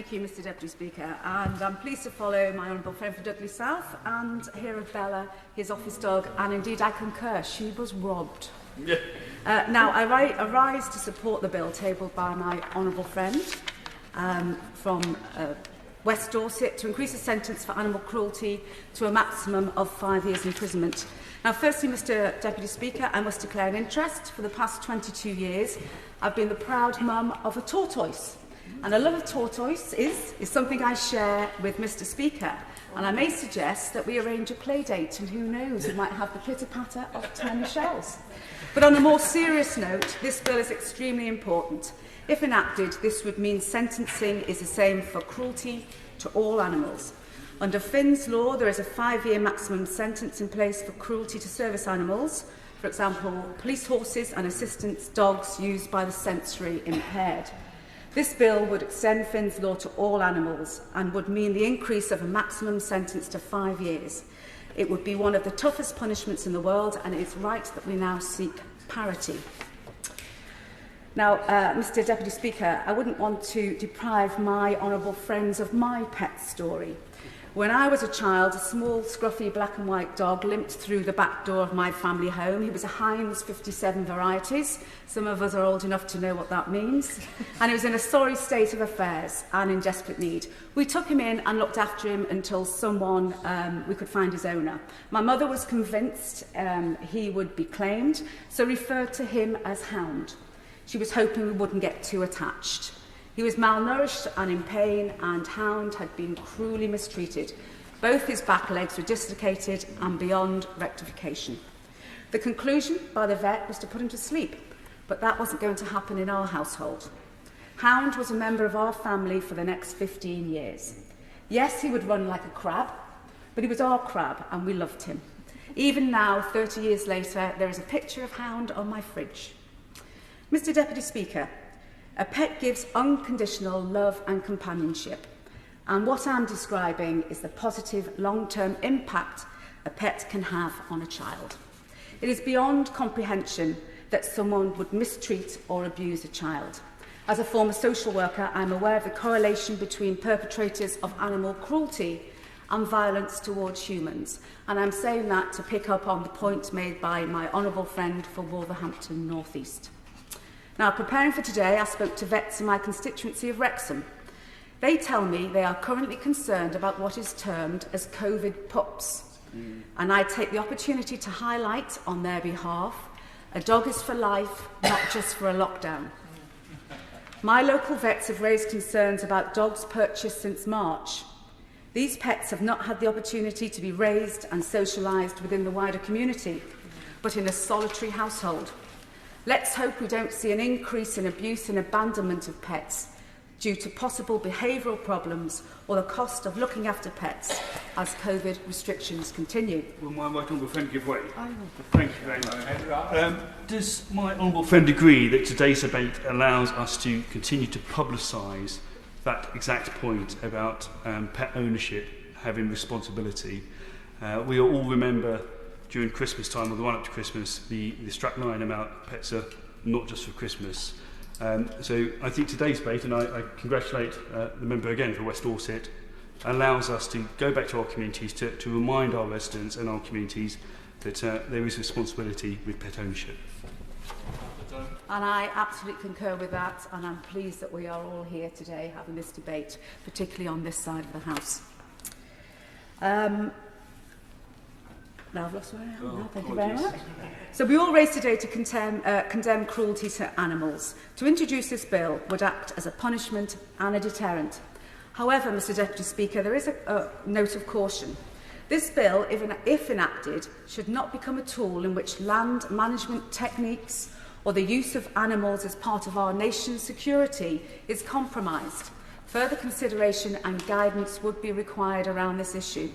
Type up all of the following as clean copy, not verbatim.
Thank you, Mr Deputy Speaker, and I'm pleased to follow my honourable friend from Dudley South and hear of Bella, his office dog, and indeed I concur, she was robbed. Yeah. Now, I rise to support the bill tabled by my honourable friend from West Dorset to increase the sentence for animal cruelty to a maximum of 5 years imprisonment. Now, firstly, Mr Deputy Speaker, I must declare an interest. For the past 22 years, I've been the proud mum of a tortoise. And a love of tortoise is something I share with Mr Speaker. And I may suggest that we arrange a play date, and who knows, we might have the pitter-patter of 10 shells. But on a more serious note, this bill is extremely important. If enacted, this would mean sentencing is the same for cruelty to all animals. Under Finn's law, there is a 5-year maximum sentence in place for cruelty to service animals, for example, police horses and assistance dogs used by the sensory impaired. This bill would extend Finn's law to all animals and would mean the increase of a maximum sentence to 5 years. It would be one of the toughest punishments in the world, and it's right that we now seek parity. Now, Mr Deputy Speaker, I wouldn't want to deprive my honourable friends of my pet story. When I was a child, a small, scruffy black and white dog limped through the back door of my family home. He was a Heinz 57 varieties. Some of us are old enough to know what that means. And he was in a sorry state of affairs and in desperate need. We took him in and looked after him until we could find his owner. My mother was convinced he would be claimed, so referred to him as Hound. She was hoping we wouldn't get too attached. He was malnourished and in pain, and Hound had been cruelly mistreated. Both his back legs were dislocated and beyond rectification. The conclusion by the vet was to put him to sleep, but that wasn't going to happen in our household. Hound was a member of our family for the next 15 years. Yes, he would run like a crab, but he was our crab, and we loved him. Even now, 30 years later, there is a picture of Hound on my fridge. Mr Deputy Speaker, a pet gives unconditional love and companionship, and what I'm describing is the positive long-term impact a pet can have on a child. It is beyond comprehension that someone would mistreat or abuse a child. As a former social worker, I'm aware of the correlation between perpetrators of animal cruelty and violence towards humans, and I'm saying that to pick up on the point made by my honourable friend for Wolverhampton North East. Now, preparing for today, I spoke to vets in my constituency of Wrexham. They tell me they are currently concerned about what is termed as COVID pups. And I take the opportunity to highlight on their behalf, a dog is for life, not just for a lockdown. My local vets have raised concerns about dogs purchased since March. These pets have not had the opportunity to be raised and socialised within the wider community, but in a solitary household. Let's hope we don't see an increase in abuse and abandonment of pets due to possible behavioural problems or the cost of looking after pets as COVID restrictions continue. Will my right honourable friend give way? Thank you very much. Does my honourable friend agree that today's debate allows us to continue to publicise that exact point about pet ownership having responsibility? We all remember during Christmas time, or the run-up to Christmas, the strapline about pets are not just for Christmas. So I think today's debate, and I congratulate the member again for West Dorset, allows us to go back to our communities to remind our residents and our communities that there is responsibility with pet ownership. And I absolutely concur with that, and I'm pleased that we are all here today having this debate, particularly on this side of the House. Now I've lost where I am. Thank you very much. So we all raised today to condemn cruelty to animals. To introduce this bill would act as a punishment and a deterrent. However, Mr Deputy Speaker, there is a note of caution. This bill, if enacted, should not become a tool in which land management techniques or the use of animals as part of our nation's security is compromised. Further consideration and guidance would be required around this issue.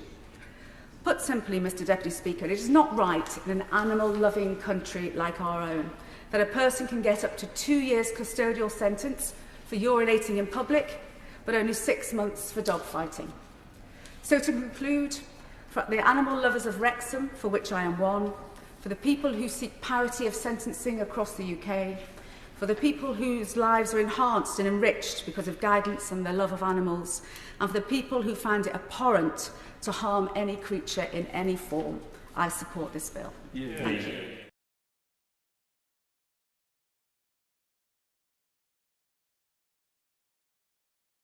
Put simply, Mr Deputy Speaker, it is not right in an animal-loving country like our own that a person can get up to 2 years custodial sentence for urinating in public, but only 6 months for dog fighting. So to conclude, for the animal lovers of Wrexham, for which I am one, for the people who seek parity of sentencing across the UK, for the people whose lives are enhanced and enriched because of guidance and their love of animals, and for the people who find it abhorrent to harm any creature in any form. I support this bill. Yeah. Thank you.